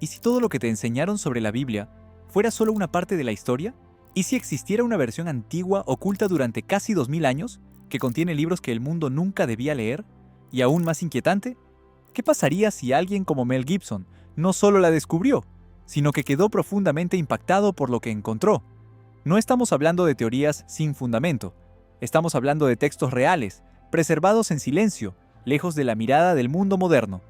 ¿Y si todo lo que te enseñaron sobre la Biblia fuera solo una parte de la historia? ¿Y si existiera una versión antigua oculta durante casi 2000 años que contiene libros que el mundo nunca debía leer? Y aún más inquietante, ¿qué pasaría si alguien como Mel Gibson no solo la descubrió, sino que quedó profundamente impactado por lo que encontró? No estamos hablando de teorías sin fundamento, estamos hablando de textos reales, preservados en silencio, lejos de la mirada del mundo moderno.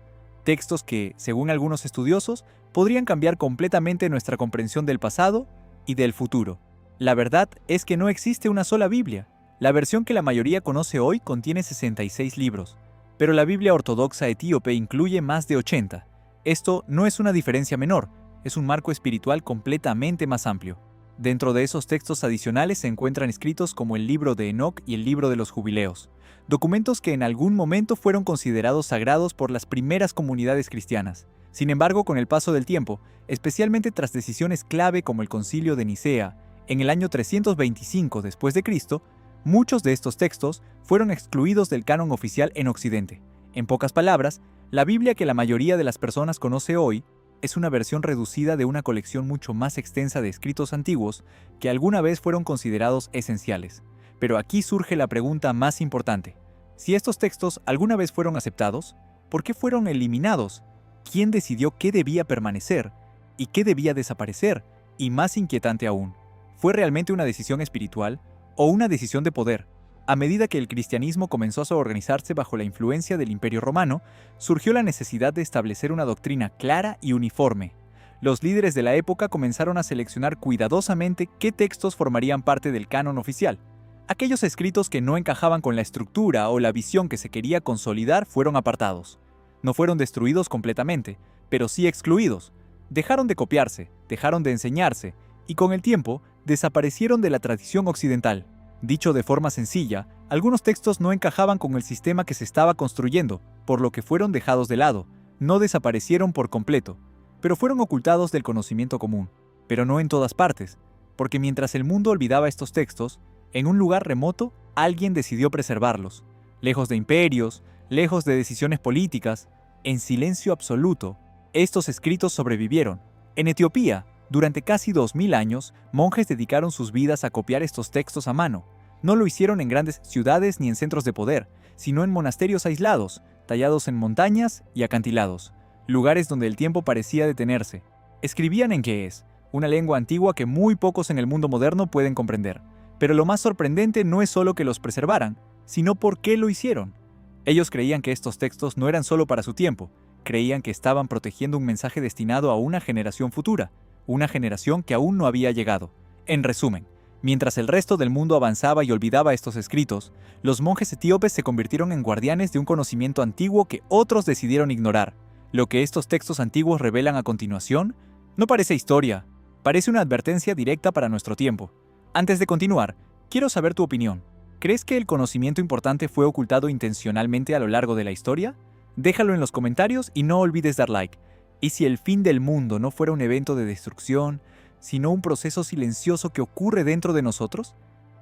Textos que, según algunos estudiosos, podrían cambiar completamente nuestra comprensión del pasado y del futuro. La verdad es que no existe una sola Biblia. La versión que la mayoría conoce hoy contiene 66 libros, pero la Biblia ortodoxa etíope incluye más de 80. Esto no es una diferencia menor, es un marco espiritual completamente más amplio. Dentro de esos textos adicionales se encuentran escritos como el libro de Enoc y el libro de los Jubileos, documentos que en algún momento fueron considerados sagrados por las primeras comunidades cristianas. Sin embargo, con el paso del tiempo, especialmente tras decisiones clave como el Concilio de Nicea, en el año 325 después de Cristo, muchos de estos textos fueron excluidos del canon oficial en Occidente. En pocas palabras, la Biblia que la mayoría de las personas conoce hoy es una versión reducida de una colección mucho más extensa de escritos antiguos que alguna vez fueron considerados esenciales. Pero aquí surge la pregunta más importante. Si estos textos alguna vez fueron aceptados, ¿por qué fueron eliminados? ¿Quién decidió qué debía permanecer y qué debía desaparecer? Y más inquietante aún, ¿fue realmente una decisión espiritual o una decisión de poder? A medida que el cristianismo comenzó a organizarse bajo la influencia del Imperio Romano, surgió la necesidad de establecer una doctrina clara y uniforme. Los líderes de la época comenzaron a seleccionar cuidadosamente qué textos formarían parte del canon oficial. Aquellos escritos que no encajaban con la estructura o la visión que se quería consolidar fueron apartados. No fueron destruidos completamente, pero sí excluidos. Dejaron de copiarse, dejaron de enseñarse, y con el tiempo desaparecieron de la tradición occidental. Dicho de forma sencilla, algunos textos no encajaban con el sistema que se estaba construyendo, por lo que fueron dejados de lado. No desaparecieron por completo, pero fueron ocultados del conocimiento común. Pero no en todas partes, porque mientras el mundo olvidaba estos textos, en un lugar remoto, alguien decidió preservarlos. Lejos de imperios, lejos de decisiones políticas, en silencio absoluto, estos escritos sobrevivieron. En Etiopía, durante casi 2000 años, monjes dedicaron sus vidas a copiar estos textos a mano. No lo hicieron en grandes ciudades ni en centros de poder, sino en monasterios aislados, tallados en montañas y acantilados, lugares donde el tiempo parecía detenerse. Escribían en ge'ez, una lengua antigua que muy pocos en el mundo moderno pueden comprender. Pero lo más sorprendente no es solo que los preservaran, sino por qué lo hicieron. Ellos creían que estos textos no eran solo para su tiempo, creían que estaban protegiendo un mensaje destinado a una generación futura, una generación que aún no había llegado. En resumen, mientras el resto del mundo avanzaba y olvidaba estos escritos, los monjes etíopes se convirtieron en guardianes de un conocimiento antiguo que otros decidieron ignorar. Lo que estos textos antiguos revelan a continuación no parece historia, parece una advertencia directa para nuestro tiempo. Antes de continuar, quiero saber tu opinión. ¿Crees que el conocimiento importante fue ocultado intencionalmente a lo largo de la historia? Déjalo en los comentarios y no olvides dar like. ¿Y si el fin del mundo no fuera un evento de destrucción, sino un proceso silencioso que ocurre dentro de nosotros?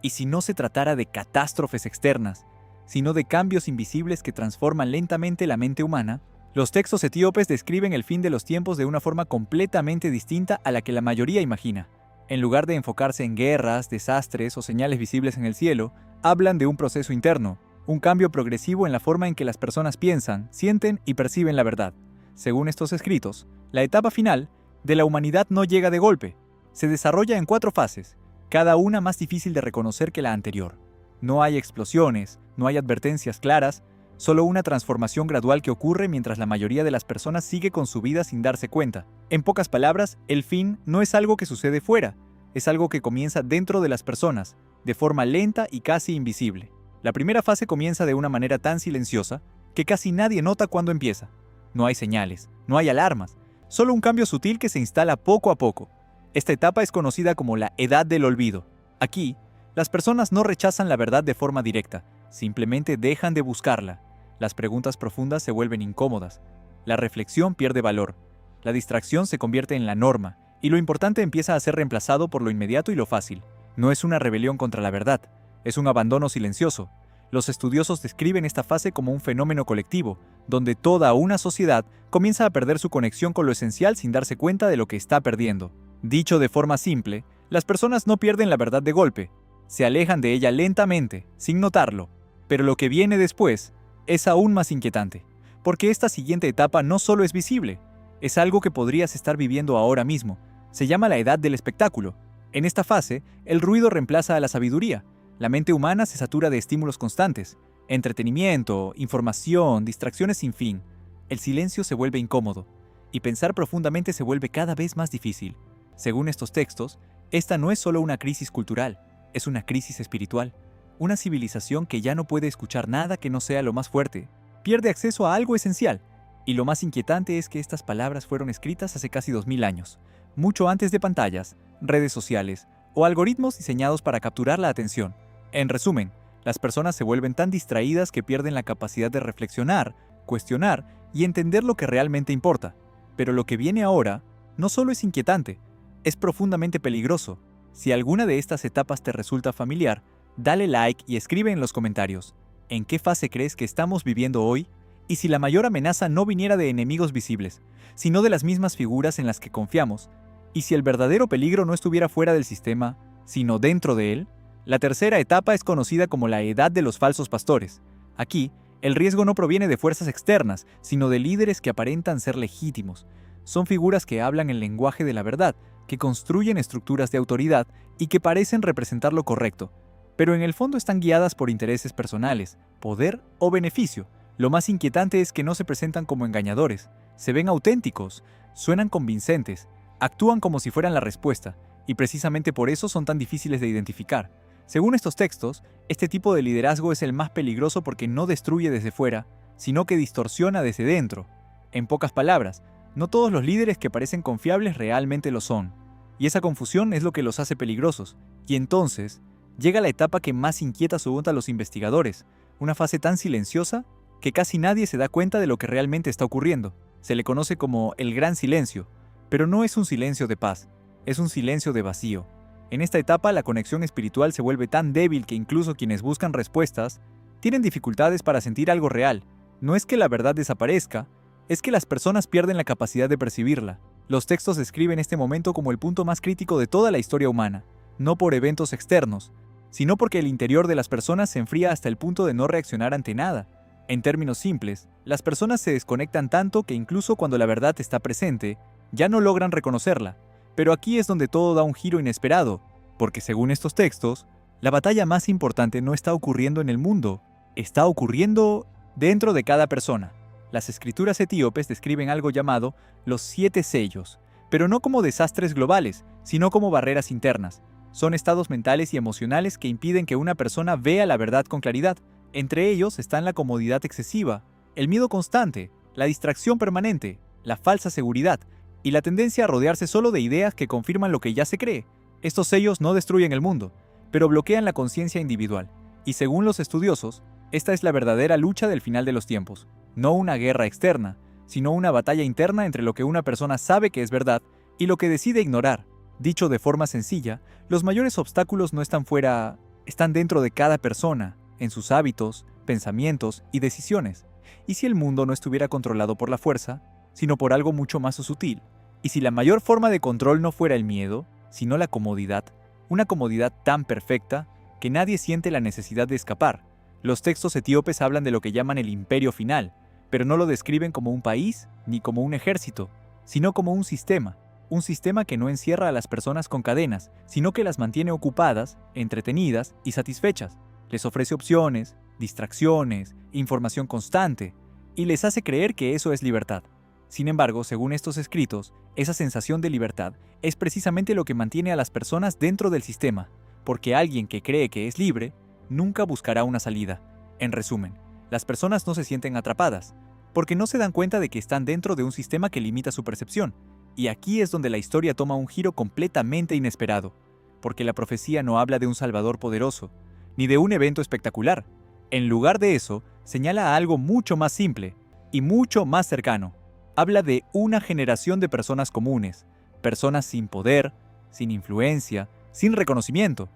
¿Y si no se tratara de catástrofes externas, sino de cambios invisibles que transforman lentamente la mente humana? Los textos etíopes describen el fin de los tiempos de una forma completamente distinta a la que la mayoría imagina. En lugar de enfocarse en guerras, desastres o señales visibles en el cielo, hablan de un proceso interno, un cambio progresivo en la forma en que las personas piensan, sienten y perciben la verdad. Según estos escritos, la etapa final de la humanidad no llega de golpe. Se desarrolla en 4 fases, cada una más difícil de reconocer que la anterior. No hay explosiones, no hay advertencias claras, solo una transformación gradual que ocurre mientras la mayoría de las personas sigue con su vida sin darse cuenta. En pocas palabras, el fin no es algo que sucede fuera, es algo que comienza dentro de las personas, de forma lenta y casi invisible. La primera fase comienza de una manera tan silenciosa que casi nadie nota cuándo empieza. No hay señales, no hay alarmas, solo un cambio sutil que se instala poco a poco. Esta etapa es conocida como la Edad del Olvido. Aquí, las personas no rechazan la verdad de forma directa, simplemente dejan de buscarla. Las preguntas profundas se vuelven incómodas, la reflexión pierde valor, la distracción se convierte en la norma, y lo importante empieza a ser reemplazado por lo inmediato y lo fácil. No es una rebelión contra la verdad, es un abandono silencioso. Los estudiosos describen esta fase como un fenómeno colectivo, donde toda una sociedad comienza a perder su conexión con lo esencial sin darse cuenta de lo que está perdiendo. Dicho de forma simple, las personas no pierden la verdad de golpe, se alejan de ella lentamente, sin notarlo, pero lo que viene después es aún más inquietante, porque esta siguiente etapa no solo es visible, es algo que podrías estar viviendo ahora mismo. Se llama la edad del espectáculo. En esta fase, el ruido reemplaza a la sabiduría. La mente humana se satura de estímulos constantes, entretenimiento, información, distracciones sin fin. El silencio se vuelve incómodo, y pensar profundamente se vuelve cada vez más difícil. Según estos textos, esta no es solo una crisis cultural, es una crisis espiritual. Una civilización que ya no puede escuchar nada que no sea lo más fuerte, pierde acceso a algo esencial. Y lo más inquietante es que estas palabras fueron escritas hace casi 2000 años, mucho antes de pantallas, redes sociales o algoritmos diseñados para capturar la atención. En resumen, las personas se vuelven tan distraídas que pierden la capacidad de reflexionar, cuestionar y entender lo que realmente importa. Pero lo que viene ahora no solo es inquietante, es profundamente peligroso. Si alguna de estas etapas te resulta familiar, dale like y escribe en los comentarios ¿en qué fase crees que estamos viviendo hoy? Y si la mayor amenaza no viniera de enemigos visibles, sino de las mismas figuras en las que confiamos, y si el verdadero peligro no estuviera fuera del sistema, sino dentro de él. La tercera etapa es conocida como la edad de los falsos pastores. Aquí, el riesgo no proviene de fuerzas externas, sino de líderes que aparentan ser legítimos. Son figuras que hablan el lenguaje de la verdad, que construyen estructuras de autoridad y que parecen representar lo correcto, pero en el fondo están guiadas por intereses personales, poder o beneficio. Lo más inquietante es que no se presentan como engañadores, se ven auténticos, suenan convincentes, actúan como si fueran la respuesta, y precisamente por eso son tan difíciles de identificar. Según estos textos, este tipo de liderazgo es el más peligroso porque no destruye desde fuera, sino que distorsiona desde dentro. En pocas palabras, no todos los líderes que parecen confiables realmente lo son, y esa confusión es lo que los hace peligrosos. Y entonces, llega la etapa que más inquieta según a los investigadores, una fase tan silenciosa que casi nadie se da cuenta de lo que realmente está ocurriendo. Se le conoce como el gran silencio, pero no es un silencio de paz, es un silencio de vacío. En esta etapa la conexión espiritual se vuelve tan débil que incluso quienes buscan respuestas tienen dificultades para sentir algo real. No es que la verdad desaparezca, es que las personas pierden la capacidad de percibirla. Los textos describen este momento como el punto más crítico de toda la historia humana, no por eventos externos, sino porque el interior de las personas se enfría hasta el punto de no reaccionar ante nada. En términos simples, las personas se desconectan tanto que incluso cuando la verdad está presente, ya no logran reconocerla. Pero aquí es donde todo da un giro inesperado, porque según estos textos, la batalla más importante no está ocurriendo en el mundo, está ocurriendo dentro de cada persona. Las escrituras etíopes describen algo llamado los 7 sellos, pero no como desastres globales, sino como barreras internas. Son estados mentales y emocionales que impiden que una persona vea la verdad con claridad. Entre ellos están la comodidad excesiva, el miedo constante, la distracción permanente, la falsa seguridad y la tendencia a rodearse solo de ideas que confirman lo que ya se cree. Estos sellos no destruyen el mundo, pero bloquean la conciencia individual. Y según los estudiosos, esta es la verdadera lucha del final de los tiempos. No una guerra externa, sino una batalla interna entre lo que una persona sabe que es verdad y lo que decide ignorar. Dicho de forma sencilla, los mayores obstáculos no están fuera, están dentro de cada persona, en sus hábitos, pensamientos y decisiones. ¿Y si el mundo no estuviera controlado por la fuerza, sino por algo mucho más sutil? ¿Y si la mayor forma de control no fuera el miedo, sino la comodidad? Una comodidad tan perfecta que nadie siente la necesidad de escapar. Los textos etíopes hablan de lo que llaman el imperio final, pero no lo describen como un país ni como un ejército, sino como un sistema que no encierra a las personas con cadenas, sino que las mantiene ocupadas, entretenidas y satisfechas. Les ofrece opciones, distracciones, información constante, y les hace creer que eso es libertad. Sin embargo, según estos escritos, esa sensación de libertad es precisamente lo que mantiene a las personas dentro del sistema, porque alguien que cree que es libre nunca buscará una salida. En resumen, las personas no se sienten atrapadas, porque no se dan cuenta de que están dentro de un sistema que limita su percepción. Y aquí es donde la historia toma un giro completamente inesperado, porque la profecía no habla de un Salvador poderoso, ni de un evento espectacular. En lugar de eso, señala a algo mucho más simple y mucho más cercano. Habla de una generación de personas comunes, personas sin poder, sin influencia, sin reconocimiento,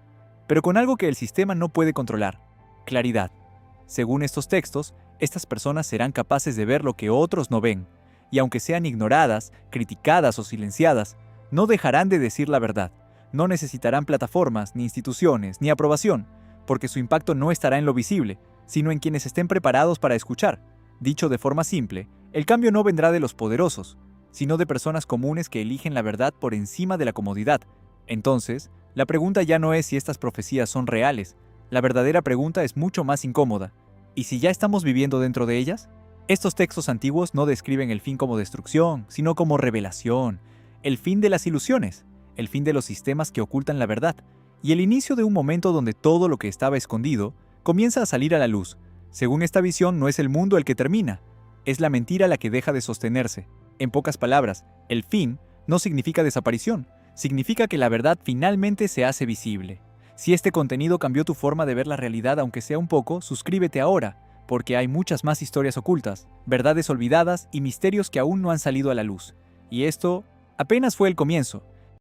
pero con algo que el sistema no puede controlar: claridad. Según estos textos, estas personas serán capaces de ver lo que otros no ven, y aunque sean ignoradas, criticadas o silenciadas, no dejarán de decir la verdad. No necesitarán plataformas, ni instituciones, ni aprobación, porque su impacto no estará en lo visible, sino en quienes estén preparados para escuchar. Dicho de forma simple, el cambio no vendrá de los poderosos, sino de personas comunes que eligen la verdad por encima de la comodidad. Entonces, la pregunta ya no es si estas profecías son reales, la verdadera pregunta es mucho más incómoda. ¿Y si ya estamos viviendo dentro de ellas? Estos textos antiguos no describen el fin como destrucción, sino como revelación, el fin de las ilusiones, el fin de los sistemas que ocultan la verdad, y el inicio de un momento donde todo lo que estaba escondido comienza a salir a la luz. Según esta visión, no es el mundo el que termina, es la mentira la que deja de sostenerse. En pocas palabras, el fin no significa desaparición, significa que la verdad finalmente se hace visible. Si este contenido cambió tu forma de ver la realidad aunque sea un poco, suscríbete ahora, porque hay muchas más historias ocultas, verdades olvidadas y misterios que aún no han salido a la luz. Y esto apenas fue el comienzo.